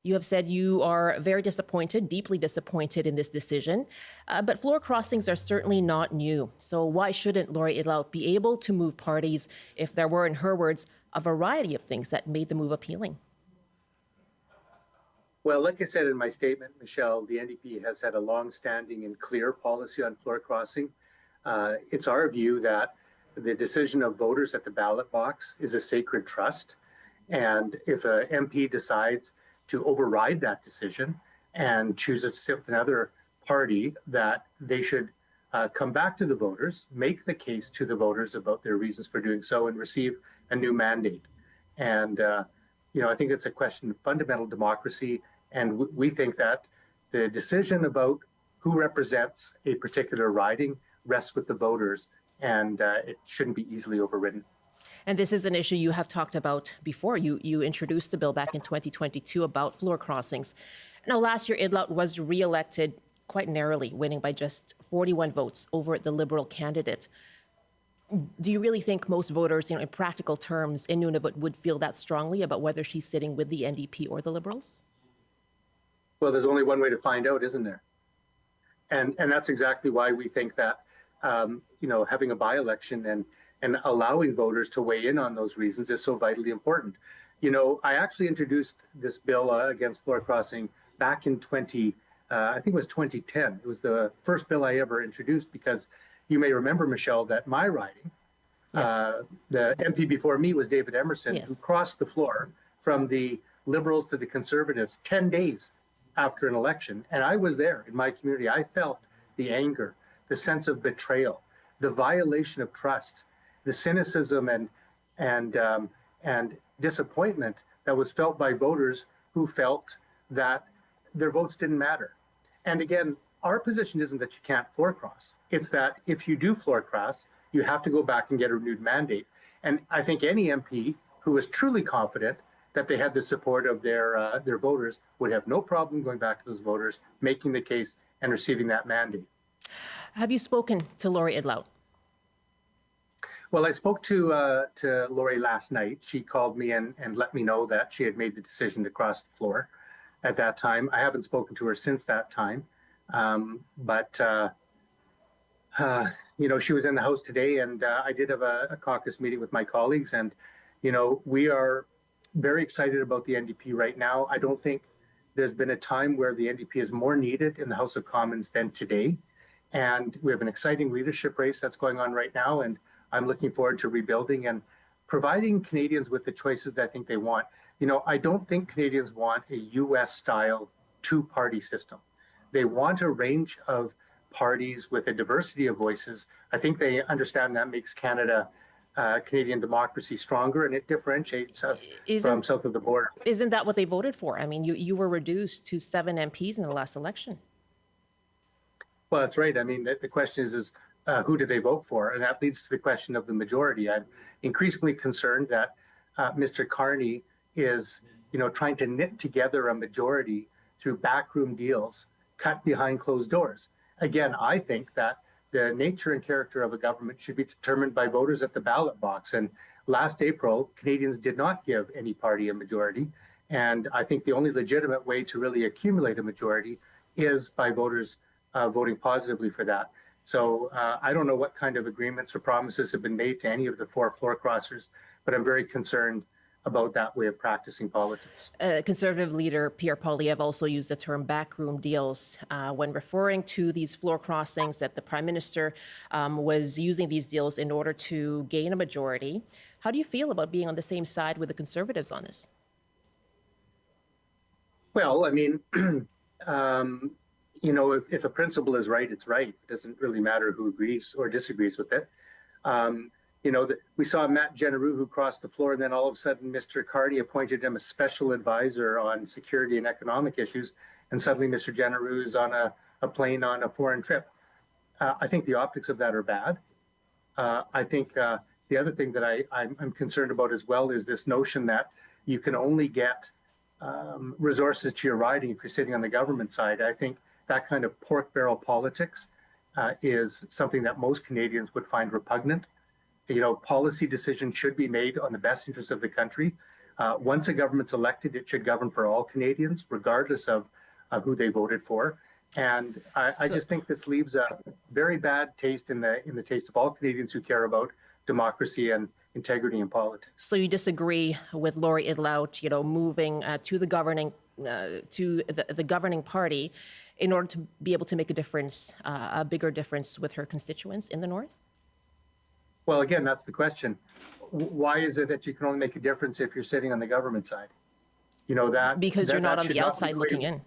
You have said you are very disappointed, deeply disappointed in this decision, but floor crossings are certainly not new. So why shouldn't Lori Idlout be able to move parties if there were, in her words, a variety of things that made the move appealing? Well, like I said in my statement, Michelle, the NDP has had a long-standing and clear policy on floor crossing. It's our view that the decision of voters at the ballot box is a sacred trust. And if an MP decides to override that decision and chooses to sit with another party, that they should come back to the voters, make the case to the voters about their reasons for doing so, and receive a new mandate. And I think it's a question of fundamental democracy. And we think that the decision about who represents a particular riding rests with the voters, and it shouldn't be easily overridden. And this is an issue you have talked about before. You introduced a bill back in 2022 about floor crossings. Now, last year, Idlout was re-elected quite narrowly, winning by just 41 votes over the Liberal candidate. Do you really think most voters, in practical terms, in Nunavut would feel that strongly about whether she's sitting with the NDP or the Liberals? Well, there's only one way to find out, isn't there? And that's exactly why we think that having a by-election and allowing voters to weigh in on those reasons is so vitally important. I actually introduced this bill against floor crossing back in I think it was 2010. It was the first bill I ever introduced because you may remember, Michelle, that my riding, yes, the MP before me was David Emerson, yes, who crossed the floor from the Liberals to the Conservatives 10 days after an election. And I was there in my community. I felt the anger, the sense of betrayal, the violation of trust, the cynicism and disappointment that was felt by voters who felt that their votes didn't matter. And again, our position isn't that you can't floor cross. It's that if you do floor cross, you have to go back and get a renewed mandate. And I think any MP who is truly confident that they had the support of their voters would have no problem going back to those voters, making the case and receiving that mandate. Have you spoken to Lori Idlout? Well, I spoke to Lori last night. She called me and let me know that she had made the decision to cross the floor at that time. I haven't spoken to her since that time. But she was in the House today, and I did have a caucus meeting with my colleagues. And, we are very excited about the NDP right now. I don't think there's been a time where the NDP is more needed in the House of Commons than today. And we have an exciting leadership race that's going on right now. And I'm looking forward to rebuilding and providing Canadians with the choices that I think they want. I don't think Canadians want a US-style two-party system. They want a range of parties with a diversity of voices. I think they understand that makes Canadian democracy stronger, and it differentiates us from south of the border. Isn't that what they voted for? I mean, you were reduced to 7 MPs in the last election. Well, that's right. I mean, the question is who did they vote for? And that leads to the question of the majority. I'm increasingly concerned that Mr. Carney is, trying to knit together a majority through backroom deals cut behind closed doors. Again, I think that the nature and character of a government should be determined by voters at the ballot box. And last April, Canadians did not give any party a majority. And I think the only legitimate way to really accumulate a majority is by voters voting positively for that. So I don't know what kind of agreements or promises have been made to any of the 4 floor crossers, but I'm very concerned about that way of practicing politics. Conservative leader Pierre Poilievre also used the term backroom deals when referring to these floor crossings, that the Prime Minister was using these deals in order to gain a majority. How do you feel about being on the same side with the Conservatives on this? Well, I mean, if a principle is right, it's right. It doesn't really matter who agrees or disagrees with it. We saw Matt Genereux who crossed the floor, and then all of a sudden Mr. Carney appointed him a special advisor on security and economic issues, and suddenly Mr. Genereux is on a plane on a foreign trip. I think the optics of that are bad. I think the other thing that I'm concerned about as well is this notion that you can only get resources to your riding if you're sitting on the government side. I think that kind of pork barrel politics is something that most Canadians would find repugnant. Policy decisions should be made on the best interests of the country. Once a government's elected, it should govern for all Canadians, regardless of who they voted for. And I just think this leaves a very bad taste in the taste of all Canadians who care about democracy and integrity in politics. So you disagree with Lori Idlout, moving to the governing the governing party in order to be able to make a difference, a bigger difference with her constituents in the North? Well, again, that's the question. Why is it that you can only make a difference if you're sitting on the government side? Because you're not on the outside looking in.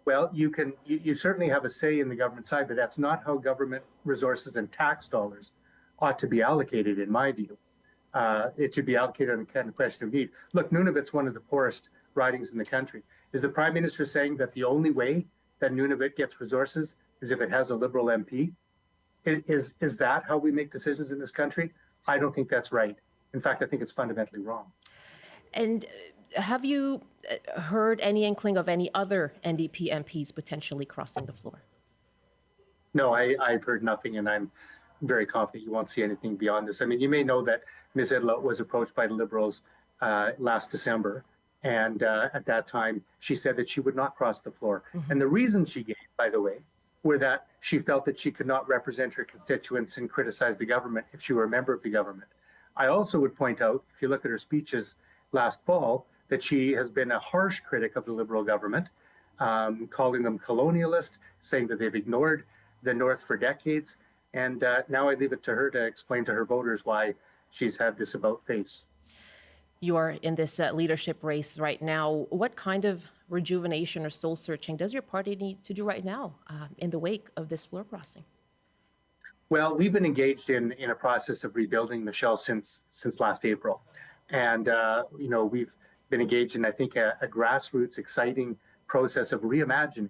Well, you certainly have a say in the government side, but that's not how government resources and tax dollars ought to be allocated, in my view. It should be allocated on the kind of question of need. Look, Nunavut's one of the poorest ridings in the country. Is the Prime Minister saying that the only way that Nunavut gets resources is if it has a Liberal MP? Is that how we make decisions in this country? I don't think that's right. In fact, I think it's fundamentally wrong. And have you heard any inkling of any other NDP MPs potentially crossing the floor? No, I've heard nothing, and I'm very confident you won't see anything beyond this. I mean, you may know that Ms. Idlout was approached by the Liberals last December, and at that time, she said that she would not cross the floor. Mm-hmm. And the reason she gave, by the way, were that she felt that she could not represent her constituents and criticize the government if she were a member of the government. I also would point out, if you look at her speeches last fall, that she has been a harsh critic of the Liberal government, calling them colonialist, saying that they've ignored the North for decades. And now I leave it to her to explain to her voters why she's had this about face. You are in this leadership race right now. What kind of rejuvenation or soul searching does your party need to do right now in the wake of this floor crossing? Well, we've been engaged in a process of rebuilding, Michelle, since last April. And, we've been engaged in, I think, a grassroots, exciting process of reimagining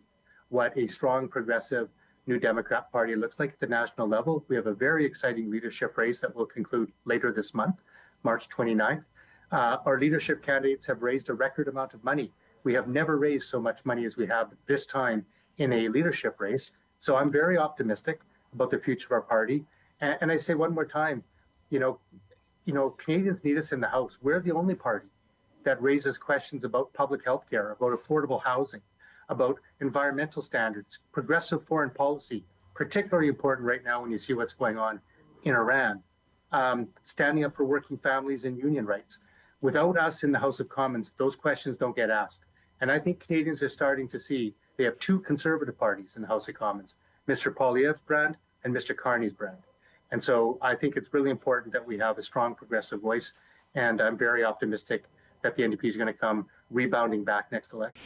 what a strong, progressive, New Democrat Party looks like at the national level. We have a very exciting leadership race that will conclude later this month, March 29th. Our leadership candidates have raised a record amount of money. We have never raised so much money as we have this time in a leadership race. So I'm very optimistic about the future of our party. And I say one more time, Canadians need us in the House. We're the only party that raises questions about public health care, about affordable housing, about environmental standards, progressive foreign policy, particularly important right now when you see what's going on in Iran, standing up for working families and union rights. Without us in the House of Commons, those questions don't get asked. And I think Canadians are starting to see they have two conservative parties in the House of Commons, Mr. Poilievre's brand and Mr. Carney's brand. And so I think it's really important that we have a strong progressive voice. And I'm very optimistic that the NDP is going to come rebounding back next election.